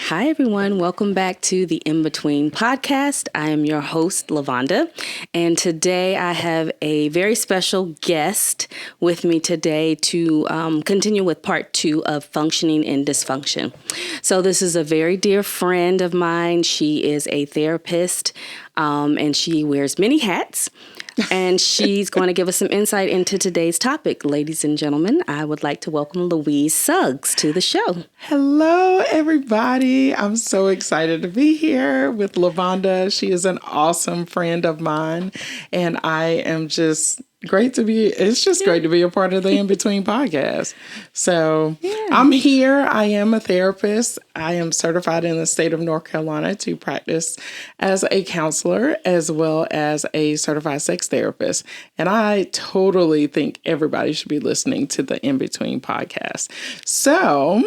Hi, everyone. Welcome back to the In Between podcast. I am your host, Lavonda, and today I have a very special guest with me today to continue with part 2 of Functioning in Dysfunction. So this is a very dear friend of mine. She is a therapist, and she wears many hats. And she's going to give us some insight into today's topic. Ladies and gentlemen, I would like to welcome Louise Suggs to the show. Hello, everybody. I'm so excited to be here with Lavonda. She is an awesome friend of mine, and I am just great to be a part of the In Between podcast. So I'm here. I am a therapist. I am certified in the state of North Carolina to practice as a counselor as well as a certified sex therapist. And I totally think everybody should be listening to the In Between podcast. So,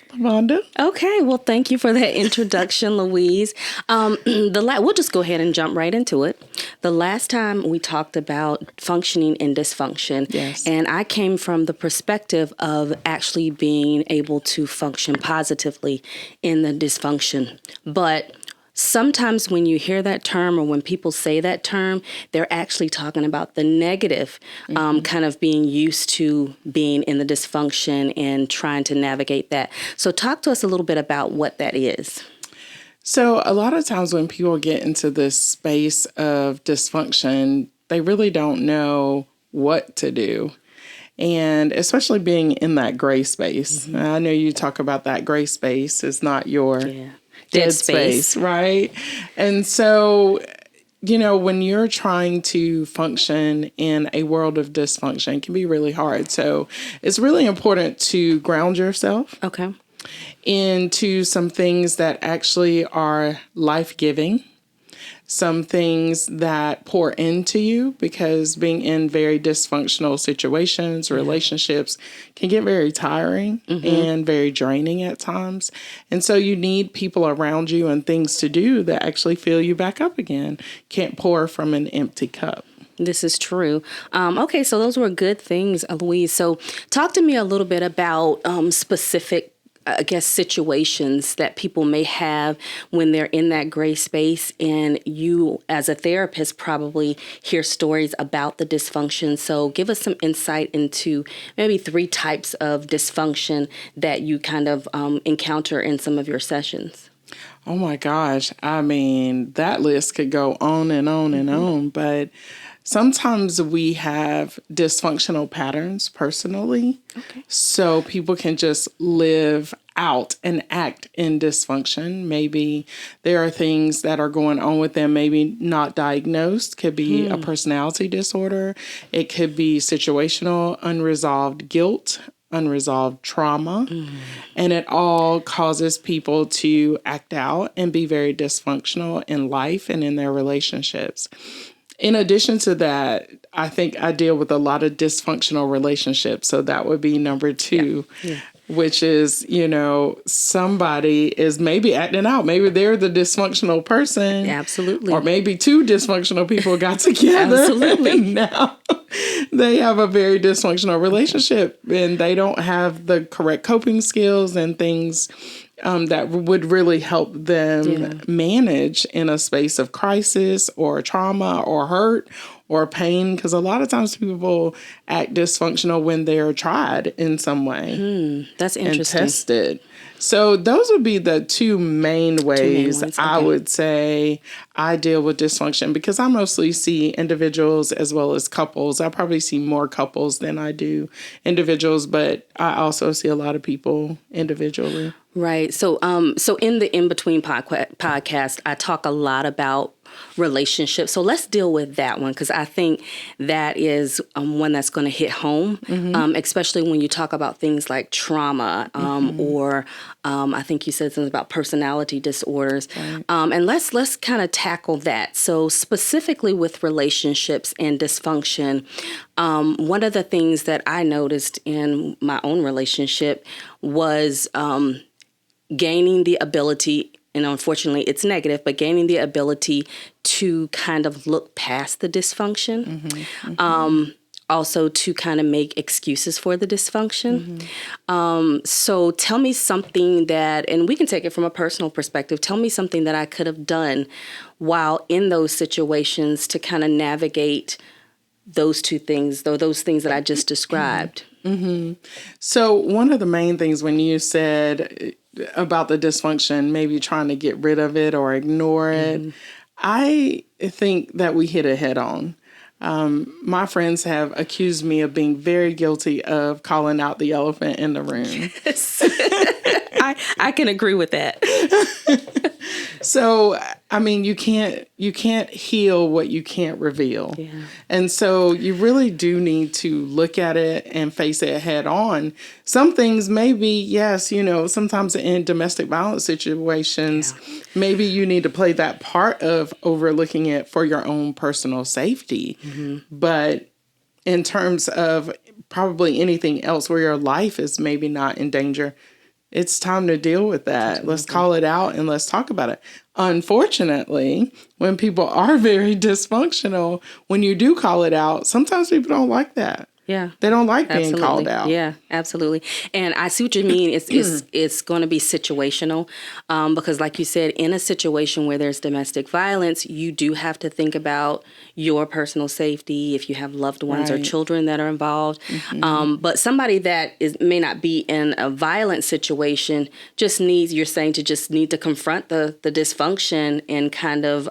Lavonda. Okay, well, thank you for that introduction, Louise. We'll just go ahead and jump right into it. The last time we talked about functioning in dysfunction, yes, and I came from the perspective of actually being able to function positively in the dysfunction. But sometimes when you hear that term or when people say that term, they're actually talking about the negative, kind of being used to being in the dysfunction and trying to navigate that. So talk to us a little bit about what that is. So a lot of times when people get into this space of dysfunction, they really don't know what to do. And especially being in that gray space. Mm-hmm. I know you talk about that gray space is not your dead space, right? And so, you know, when you're trying to function in a world of dysfunction, it can be really hard. So it's really important to ground yourself into some things that actually are life-giving, some things that pour into you, because being in very dysfunctional situations, relationships can get very tiring and very draining at times. And so you need people around you and things to do that actually fill you back up again. Can't pour from an empty cup. This is true. Okay, so those were good things, Louise. So talk to me a little bit about specific situations that people may have when they're in that gray space, and you as a therapist probably hear stories about the dysfunction. So give us some insight into maybe 3 types of dysfunction that you kind of encounter in some of your sessions. Oh my gosh. I mean, that list could go on and on and on, but sometimes we have dysfunctional patterns personally. So people can just live out and act in dysfunction. Maybe there are things that are going on with them, maybe not diagnosed. Could be a personality disorder. It could be situational, unresolved guilt, unresolved trauma. And it all causes people to act out and be very dysfunctional in life and in their relationships. In addition to that, I think I deal with a lot of dysfunctional relationships. So that would be number 2, which is, you know, somebody is maybe acting out. Maybe they're the dysfunctional person. Absolutely. Or maybe 2 dysfunctional people got together. Absolutely. And now they have a very dysfunctional relationship and they don't have the correct coping skills and things that would really help them manage in a space of crisis or trauma or hurt or pain. Because a lot of times people act dysfunctional when they're tried in some way. That's interesting. And tested. So those would be the 2 main ways I would say I deal with dysfunction, because I mostly see individuals as well as couples. I probably see more couples than I do individuals, but I also see a lot of people individually. Right. So in the In Between podcast, I talk a lot about relationship. So let's deal with that one, because I think that is one that's going to hit home, especially when you talk about things like trauma or I think you said something about personality disorders. Right. And let's kind of tackle that. So specifically with relationships and dysfunction, one of the things that I noticed in my own relationship was gaining the ability, and unfortunately it's negative, but gaining the ability to kind of look past the dysfunction. Also to kind of make excuses for the dysfunction. So tell me something that, and we can take it from a personal perspective, tell me something that I could have done while in those situations to kind of navigate those two things, though those things that I just described. So one of the main things when you said about the dysfunction, maybe trying to get rid of it or ignore it, I think that we hit it head on. My friends have accused me of being very guilty of calling out the elephant in the room. I can agree with that. So, I mean, you can't heal what you can't reveal. Yeah. And so you really do need to look at it and face it head on. Some things maybe, yes, sometimes in domestic violence situations, maybe you need to play that part of overlooking it for your own personal safety. But in terms of probably anything else where your life is maybe not in danger, it's time to deal with that. Let's call it out and let's talk about it. Unfortunately, when people are very dysfunctional, when you do call it out, sometimes people don't like that. Yeah. They don't like being called out. Yeah, absolutely. And I see what you mean. It's going to be situational because like you said, in a situation where there's domestic violence, you do have to think about your personal safety if you have loved ones or children that are involved. But somebody that may not be in a violent situation just needs, you're saying, to just need to confront the dysfunction and kind of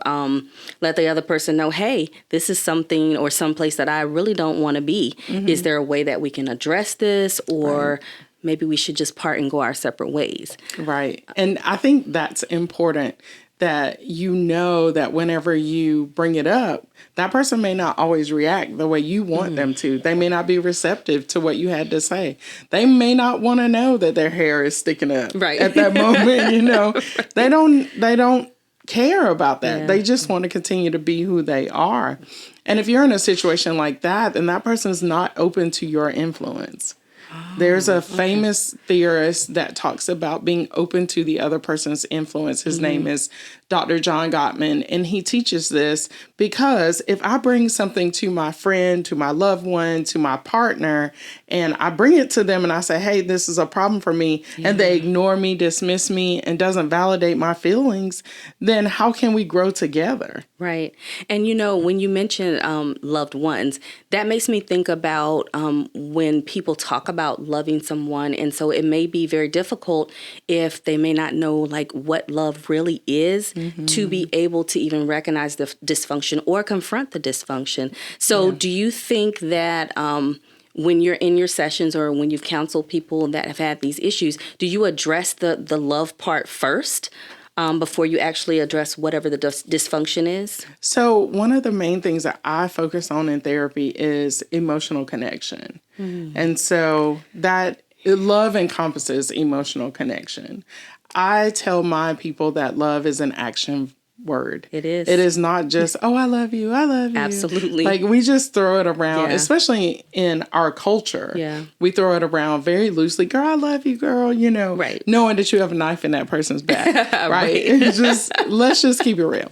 let the other person know, hey, this is something or someplace that I really don't want to be. Is there a way that we can address this, or maybe we should just part and go our separate ways? Right. And I think that's important, that that whenever you bring it up, that person may not always react the way you want them to. They may not be receptive to what you had to say. They may not want to know that their hair is sticking up at that moment, They don't care about that. Yeah. They just want to continue to be who they are. And if you're in a situation like that, then that person is not open to your influence. There's a famous theorist that talks about being open to the other person's influence. His name is Dr. John Gottman, and he teaches this because if I bring something to my friend, to my loved one, to my partner, and I bring it to them and I say, hey, this is a problem for me, and they ignore me, dismiss me, and doesn't validate my feelings, then how can we grow together? Right. And, when you mention loved ones, that makes me think about when people talk about loving someone. And so it may be very difficult if they may not know what love really is to be able to even recognize the dysfunction or confront the dysfunction. So do you think that when you're in your sessions or when you've counseled people that have had these issues, do you address the love part first? Before you actually address whatever the dysfunction is? So one of the main things that I focus on in therapy is emotional connection. And so that love encompasses emotional connection. I tell my people that love is an action word. It is. It is not just, oh, I love you. I love you. Absolutely. We just throw it around, especially in our culture. Yeah. We throw it around very loosely. Girl, I love you, girl, Right. Knowing that you have a knife in that person's back. Right. It's let's just keep it real.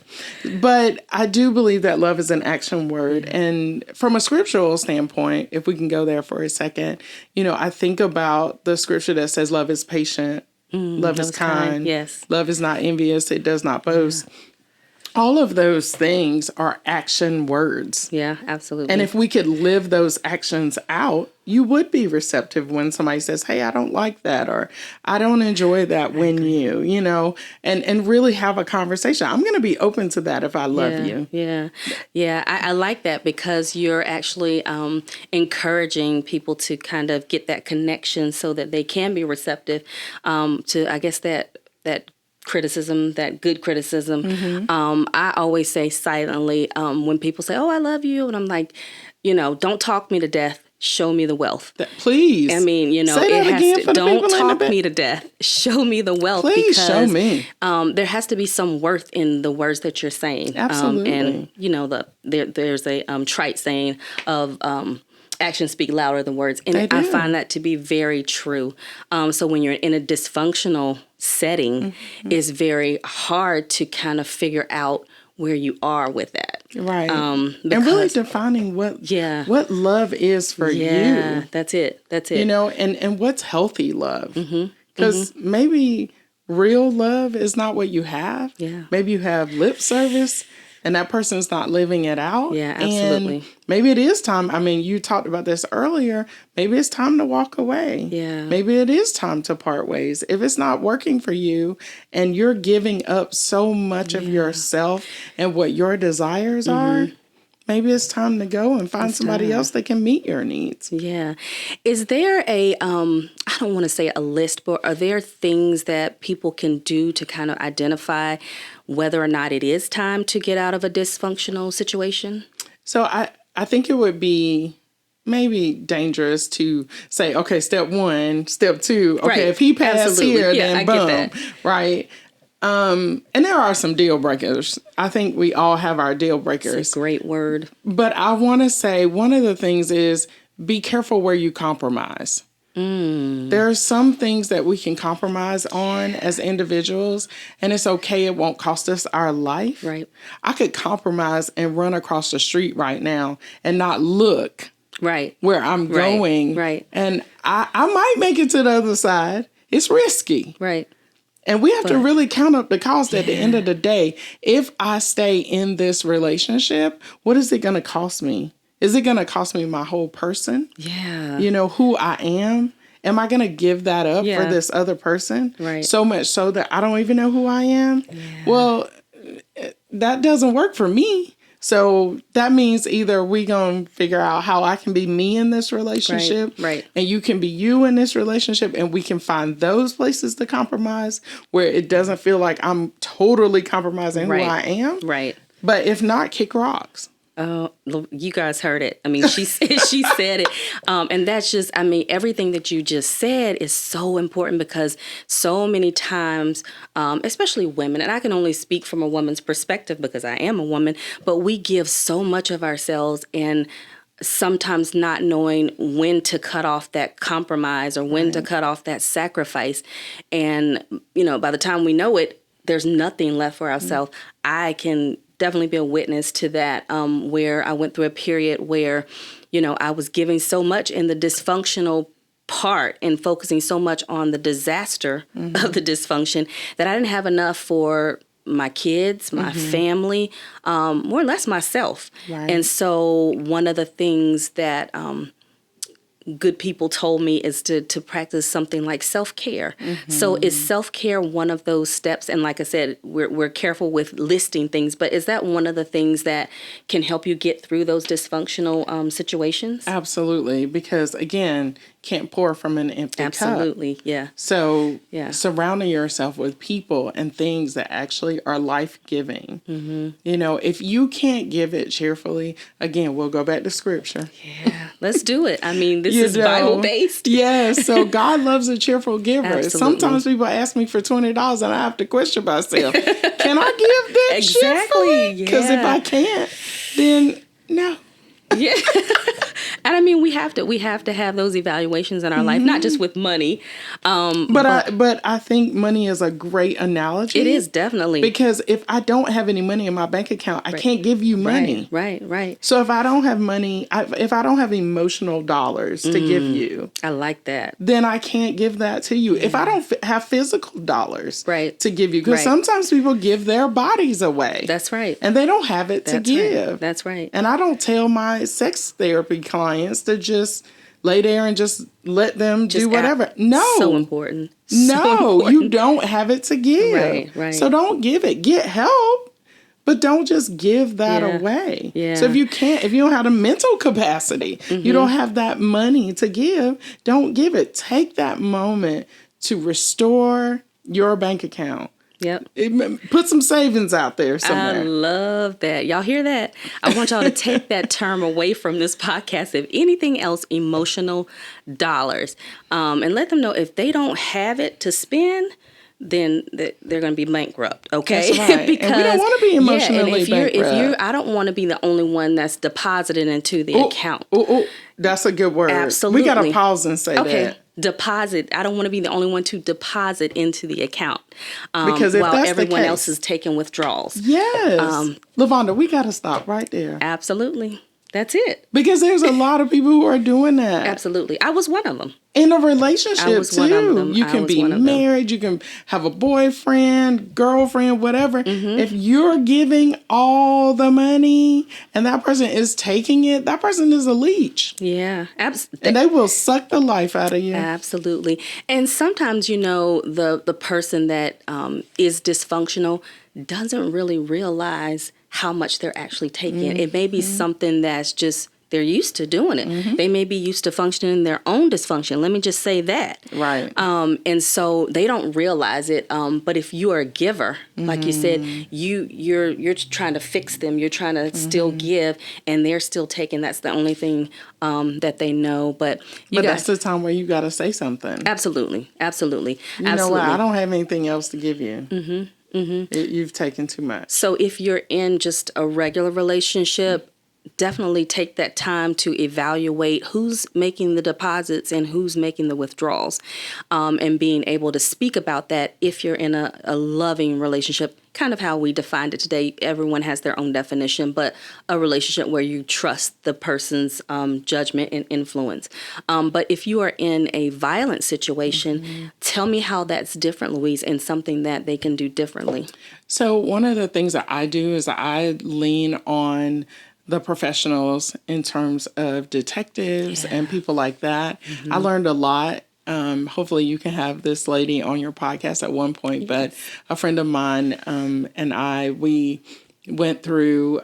But I do believe that love is an action word. And from a scriptural standpoint, if we can go there for a second, I think about the scripture that says love is patient. Love is kind. Yes. Love is not envious. It does not boast. All of those things are action words. Yeah, absolutely. And if we could live those actions out, you would be receptive when somebody says, hey, I don't like that, or I don't enjoy that when and really have a conversation. I'm going to be open to that if I love you. Yeah. Yeah. I like that because you're actually encouraging people to kind of get that connection so that they can be receptive to, I guess, that criticism, that good criticism. I always say silently when people say, "Oh, I love you," and I'm like, don't talk me to death. Show me the wealth. Please. I mean, say that it has again to. For the Don't people in the talk me to death. Show me the wealth. Please because, show me. There has to be some worth in the words that you're saying. Absolutely. And there's a trite saying of actions speak louder than words, and I find that to be very true. So when you're in a dysfunctional setting, it's very hard to kind of figure out where you are with that. Right. And really defining what love is for you. Yeah, that's it. And what's healthy love. Because maybe real love is not what you have. Yeah. Maybe you have lip service and that person's not living it out. Yeah, absolutely. And maybe it is time. I mean, you talked about this earlier. Maybe it's time to walk away. Yeah. Maybe it is time to part ways. If it's not working for you and you're giving up so much of yourself and what your desires are, maybe it's time to go and find somebody else that can meet your needs. Yeah. Is there I don't want to say a list, but are there things that people can do to kind of identify whether or not it is time to get out of a dysfunctional situation? So I think it would be maybe dangerous to say, okay, step 1, step 2. Okay, if he passed here, then boom. Right. And there are some deal breakers. I think we all have our deal breakers. It's a great word. But I want to say one of the things is be careful where you compromise. There are some things that we can compromise on as individuals, and it's okay. It won't cost us our life. Right. I could compromise and run across the street right now and not look where I'm going. Right. And I might make it to the other side. It's risky. Right. And we have to really count up the cost at the end of the day. If I stay in this relationship, what is it going to cost me? Is it going to cost me my whole person? Yeah. Who I am? Am I going to give that up for this other person? Right. So much so that I don't even know who I am? Yeah. Well, that doesn't work for me. So that means either we going to figure out how I can be me in this relationship. Right. And you can be you in this relationship. And we can find those places to compromise where it doesn't feel like I'm totally compromising who I am. Right. But if not, kick rocks. Oh, you guys heard it. I mean, she said it. And that's just, I mean, everything that you just said is so important because so many times, especially women, and I can only speak from a woman's perspective because I am a woman, but we give so much of ourselves and sometimes not knowing when to cut off that compromise or when to cut off that sacrifice. And, by the time we know it, there's nothing left for ourselves. I can definitely be a witness to that, where I went through a period where, I was giving so much in the dysfunctional part and focusing so much on the disaster of the dysfunction that I didn't have enough for my kids, my family, more or less myself. Right. And so one of the things that good people told me is to practice something like self-care. So is self-care one of those steps? And like I said, we're careful with listing things, but is that one of the things that can help you get through those dysfunctional situations? Absolutely. Because again, can't pour from an empty cup. Yeah. So surrounding yourself with people and things that actually are life-giving. If you can't give it cheerfully, again, we'll go back to scripture. Yeah, let's do it. I mean, this is Bible-based. Yes, so God loves a cheerful giver. Absolutely. Sometimes people ask me for $20 and I have to question myself. Can I give that cheerfully? Because if I can't, then no. Yeah. And I mean, we have to have those evaluations in our life, not just with money. But I think money is a great analogy. It is, definitely. Because if I don't have any money in my bank account, I can't give you money. Right. So if I don't have money, if I don't have emotional dollars to give you. I like that. Then I can't give that to you. If I don't have physical dollars to give you. Because sometimes people give their bodies away. That's right. And they don't have it to give. Right. That's right. And I don't tell my sex therapy clients to just lay there and just let them do whatever. No. So important. You don't have it to give. Right. So don't give it. Get help, but don't just give that away. Yeah. So if you don't have the mental capacity, you don't have that money to give, don't give it. Take that moment to restore your bank account. Yep. Put some savings out there somewhere. I love that. Y'all hear that? I want y'all to take that term away from this podcast. If anything else, emotional dollars. And let them know if they don't have it to spend, then they're going to be bankrupt. Okay. That's right. Because and we don't want to be emotionally bankrupt. I don't want to be the only one that's deposited into the account. That's a good word. Absolutely. We got to pause and say that. Deposit. I don't want to be the only one to deposit into the account because while everyone else is taking withdrawals. Yes. Lavonda, we got to stop right there. Absolutely. That's it. Because there's a lot of people who are doing that. Absolutely. I was one of them. In a relationship, too. One of them. You can be married. You can have a boyfriend, girlfriend, whatever. Mm-hmm. If you're giving all the money and that person is taking it, that person is a leech. Yeah. And they will suck the life out of you. Absolutely. And sometimes, the person that is dysfunctional doesn't really realize how much they're actually taking. Mm-hmm. It may be something that's just, they're used to doing it. Mm-hmm. They may be used to functioning in their own dysfunction. Let me just say that. Right. And so they don't realize it. But if you are a giver, like you said, you're trying to fix them. You're trying to still give, and they're still taking. That's the only thing that they know. But that's the time where you got to say something. Absolutely. Absolutely. You know what? I don't have anything else to give you. Mm-hmm. Mm-hmm. You've taken too much. So if you're in just a regular relationship, definitely take that time to evaluate who's making the deposits and who's making the withdrawals, and being able to speak about that if you're in a loving relationship, kind of how we defined it today. Everyone has their own definition, but a relationship where you trust the person's judgment and influence. But if you are in a violent situation, tell me how that's different, Louise, and something that they can do differently. So one of the things that I do is I lean on the professionals in terms of detectives and people like that. I learned a lot. Hopefully you can have this lady on your podcast at one point, but a friend of mine and we went through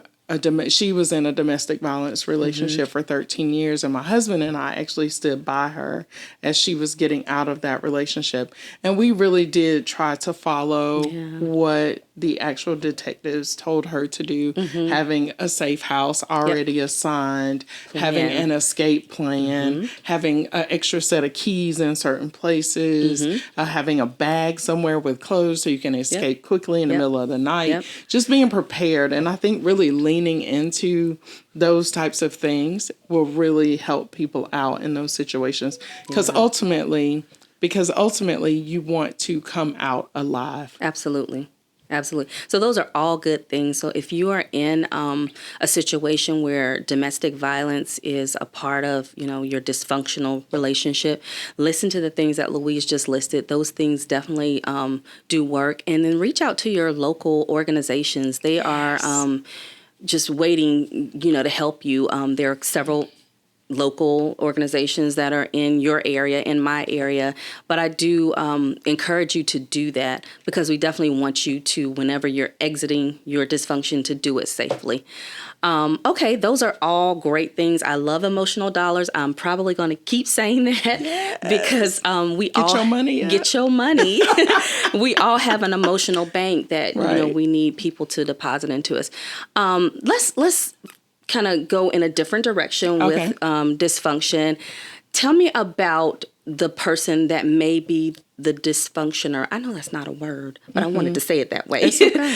she was in a domestic violence relationship for 13 years, and my husband and I actually stood by her as she was getting out of that relationship. And we really did try to follow what the actual detectives told her to do, having a safe house already assigned, having an escape plan, having an extra set of keys in certain places, having a bag somewhere with clothes so you can escape quickly in the middle of the night, just being prepared. And I think really leaning into those types of things will really help people out in those situations. Because ultimately you want to come out alive. Absolutely. Absolutely. So those are all good things. So if you are in a situation where domestic violence is a part of, your dysfunctional relationship, listen to the things that Louise just listed. Those things definitely do work. And then reach out to your local organizations. They are just waiting, to help you. There are several local organizations that are in your area, in my area. But I do encourage you to do that, because we definitely want you to, whenever you're exiting your dysfunction, to do it safely. Okay, those are all great things. I love emotional dollars. I'm probably going to keep saying that because we get your money up. Get your money. We all have an emotional bank that we need people to deposit into us. Let's kind of go in a different direction with dysfunction. Tell me about the person that may be the dysfunctioner. I know that's not a word, but I wanted to say it that way. It's okay.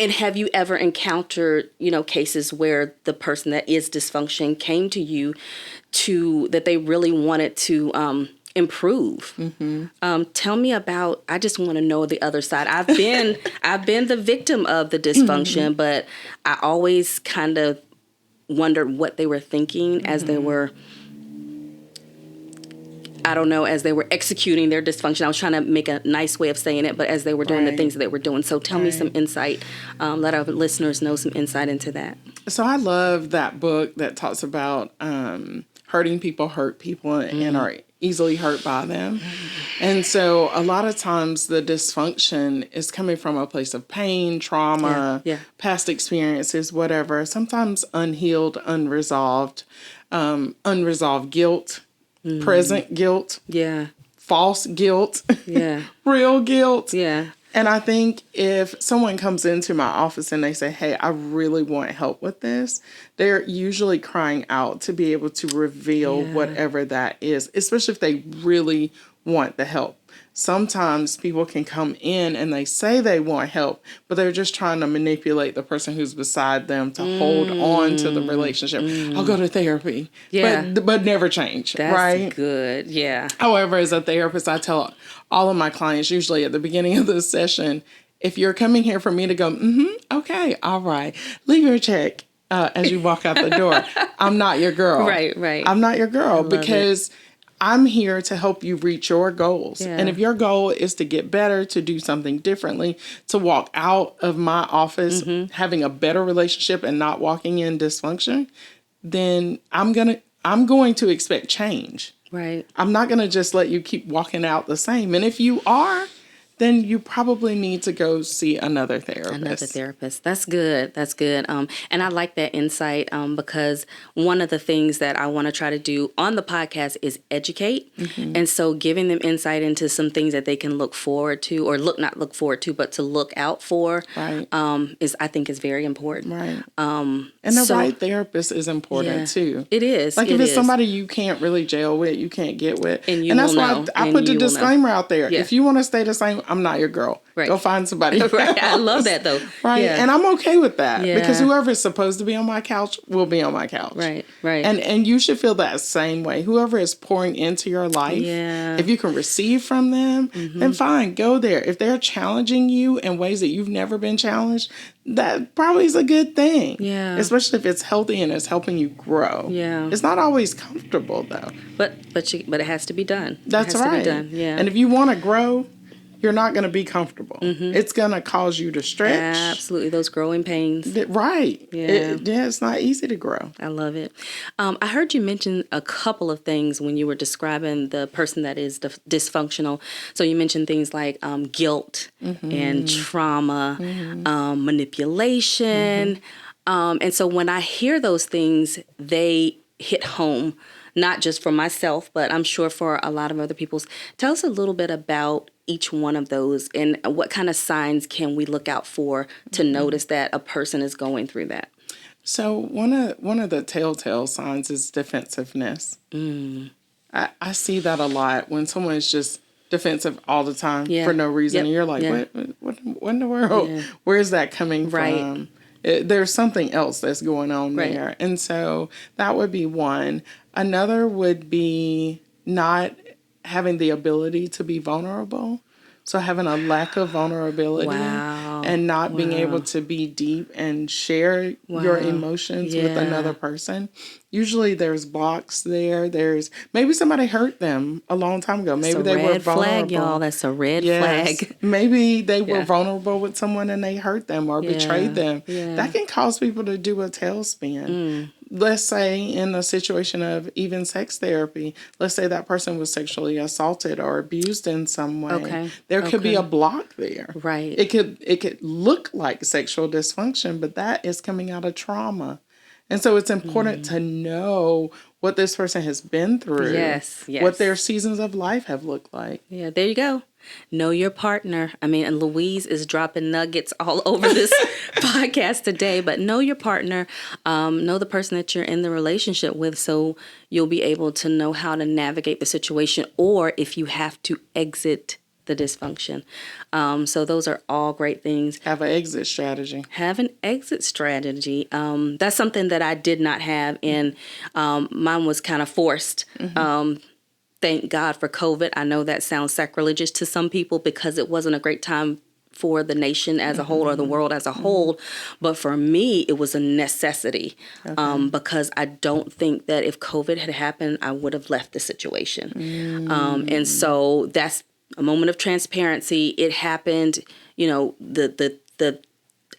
And have you ever encountered, cases where the person that is dysfunction came to you that they really wanted to improve? Tell me about. I just want to know the other side. I've been the victim of the dysfunction, but I always kind of wondered what they were thinking as they were. I don't know, as they were executing their dysfunction. I was trying to make a nice way of saying it, but as they were doing the things that they were doing. So tell me some insight. Let our listeners know some insight into that. So I love that book that talks about hurting people hurt people and are easily hurt by them. And so a lot of times the dysfunction is coming from a place of pain, trauma, past experiences, whatever. Sometimes unhealed, unresolved guilt. Present guilt, false guilt, real guilt, And I think if someone comes into my office and they say, hey, I really want help with this, they're usually crying out to be able to reveal whatever that is, especially if they really want the help. Sometimes people can come in and they say they want help, but they're just trying to manipulate the person who's beside them to hold on to the relationship. I'll go to therapy, but never change, right? That's good, yeah. However, as a therapist, I tell all of my clients, usually at the beginning of the session, if you're coming here for me to go, okay, all right, leave your check as you walk out the door. I'm not your girl. Right. I'm not your girl because I'm here to help you reach your goals. Yeah. And if your goal is to get better, to do something differently, to walk out of my office having a better relationship and not walking in dysfunction, then I'm going to expect change. Right. I'm not going to just let you keep walking out the same. And if you are, then you probably need to go see another therapist. That's good. And I like that insight because one of the things that I want to try to do on the podcast is educate. And so giving them insight into some things that they can look forward to, or not look forward to, but to look out for, I think is very important. Right. And the right therapist is important too. It is. Like if it's somebody you can't really gel with, you can't get with. And that's why I put the disclaimer out there. Yeah. If you want to stay the same, I'm not your girl. Right. Go find somebody else. Right. I love that though. Right. Yeah. And I'm okay with that because whoever is supposed to be on my couch will be on my couch. Right. And you should feel that same way. Whoever is pouring into your life, if you can receive from them, then fine, go there. If they're challenging you in ways that you've never been challenged, that probably is a good thing. Yeah. Especially if it's healthy and it's helping you grow. Yeah. It's not always comfortable though. But it has to be done. That's right. It has to be done. Yeah. And if you want to grow, you're not going to be comfortable. It's going to cause you to stretch. Absolutely. Those growing pains. Right. Yeah. It's not easy to grow. I love it. I heard you mention a couple of things when you were describing the person that is dysfunctional. So you mentioned things like guilt and trauma, manipulation. And so when I hear those things, they hit home, not just for myself, but I'm sure for a lot of other people's. Tell us a little bit about each one of those and what kind of signs can we look out for to notice that a person is going through that? So one of the telltale signs is defensiveness. I see that a lot when someone is just defensive all the time for no reason. And you're like, what in the world? Yeah. Where is that coming from? There's something else that's going on there. And so that would be one. Another would be not having the ability to be vulnerable. So having a lack of vulnerability and not being able to be deep and share your emotions with another person. Usually there's blocks there. There's maybe somebody hurt them a long time ago. Maybe they were vulnerable. Flag, y'all. That's a red flag. Maybe they were vulnerable with someone and they hurt them or betrayed them. That can cause people to do a tailspin. Let's say in a situation of even sex therapy, let's say that person was sexually assaulted or abused in some way. There could be a block there. Right. It could look like sexual dysfunction, but that is coming out of trauma. And so it's important to know what this person has been through. Yes. What their seasons of life have looked like. Yeah, there you go. Know your partner. I mean, and Louise is dropping nuggets all over this podcast today, but know your partner. Know the person that you're in the relationship with so you'll be able to know how to navigate the situation or if you have to exit the dysfunction. So those are all great things. Have an exit strategy. Have an exit strategy. That's something that I did not have, and mine was kind of forced. Thank God for COVID. I know that sounds sacrilegious to some people because it wasn't a great time for the nation as a whole or the world as a whole. But for me, it was a necessity because I don't think that if COVID had happened, I would have left the situation. And so that's a moment of transparency. It happened, you know, the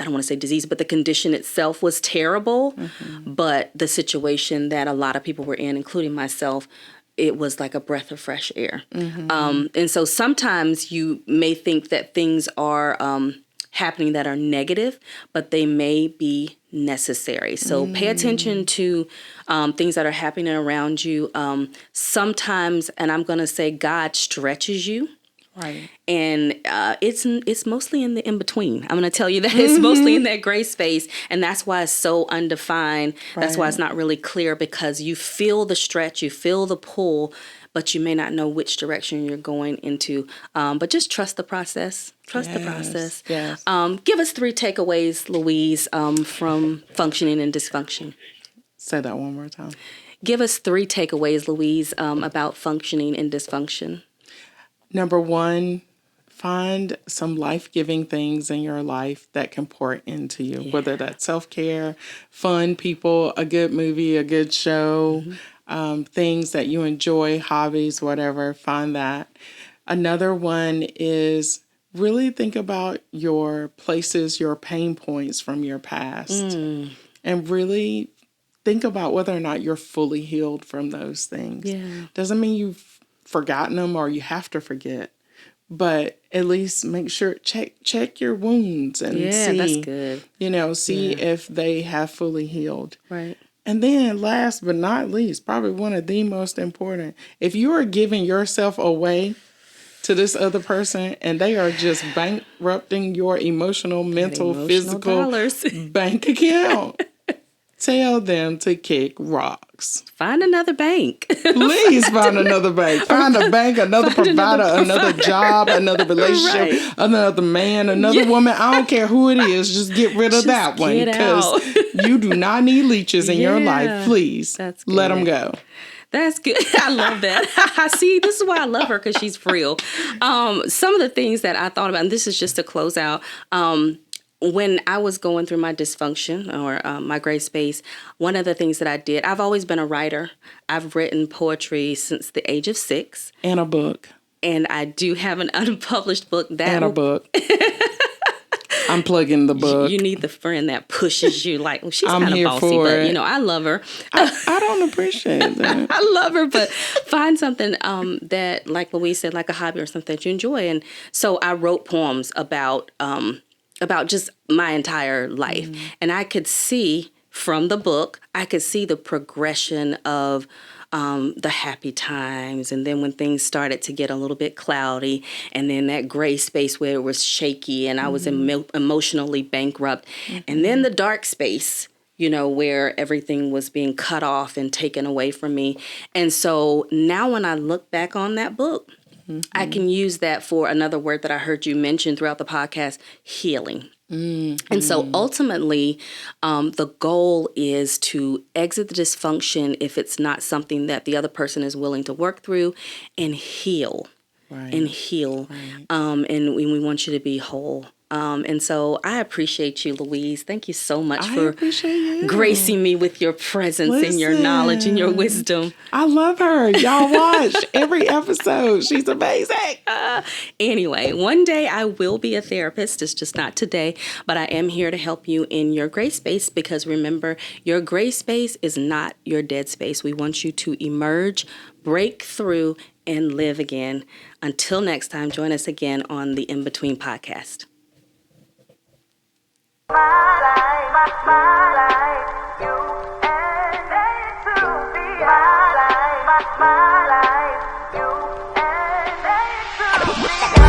I don't want to say disease, but the condition itself was terrible. But the situation that a lot of people were in, including myself, it was like a breath of fresh air. And so sometimes you may think that things are happening that are negative, but they may be necessary. So pay attention to things that are happening around you. Sometimes, and I'm going to say God stretches you. Right. And it's mostly in the in-between. I'm going to tell you that it's mostly in that gray space. And that's why it's so undefined. Right. That's why it's not really clear, because you feel the stretch, you feel the pull, but you may not know which direction you're going into. But just trust the process. Trust the process. Yes. Give us 3 takeaways, Louise, from functioning and dysfunction. Say that one more time. Give us 3 takeaways, Louise, about functioning and dysfunction. Number 1, find some life-giving things in your life that can pour into you, whether that's self-care, fun people, a good movie, a good show, things that you enjoy, hobbies, whatever, find that. Another one is really think about your places, your pain points from your past, and really think about whether or not you're fully healed from those things. Yeah. Doesn't mean you've forgotten them or you have to forget, but at least make sure, check your wounds and see. That's good. See if they have fully healed. Right. And then last but not least, probably one of the most important, if you are giving yourself away to this other person and they are just bankrupting your emotional, mental, physical bank account, tell them to kick rocks. Find another bank. Please find another bank. Find a bank, another provider, another job, another relationship, another man, another woman. I don't care who it is. Just get rid of that one, because you do not need leeches in your life. Please let them go. That's good. I love that. See, this is why I love her, because she's real. Some of the things that I thought about, and this is just to close out, when I was going through my dysfunction or my gray space, one of the things that I did, I've always been a writer. I've written poetry since the age of 6. And a book. And I do have an unpublished book. And a book. I'm plugging the book. You need the friend that pushes you. Like, well, she's kind of bossy, but I love her. I don't appreciate that. I love her, but find something that, like Louise said, like a hobby or something that you enjoy. And so I wrote poems about just my entire life. And I could see from the book, I could see the progression of the happy times, and then when things started to get a little bit cloudy, and then that gray space where it was shaky and I was emotionally bankrupt, and then the dark space, where everything was being cut off and taken away from me. And so now when I look back on that book, I can use that for another word that I heard you mention throughout the podcast, healing. And so ultimately, the goal is to exit the dysfunction if it's not something that the other person is willing to work through, and heal. Right. And heal. Right. And we want you to be whole. And so I appreciate you, Louise. Thank you so much for gracing me with your presence and your knowledge and your wisdom. I love her. Y'all watch every episode. She's amazing. Anyway, one day I will be a therapist. It's just not today, but I am here to help you in your gray space, because remember, your gray space is not your dead space. We want you to emerge, break through, and live again. Until next time, join us again on the In Between podcast. My life, you and they to be my life, you and they to be.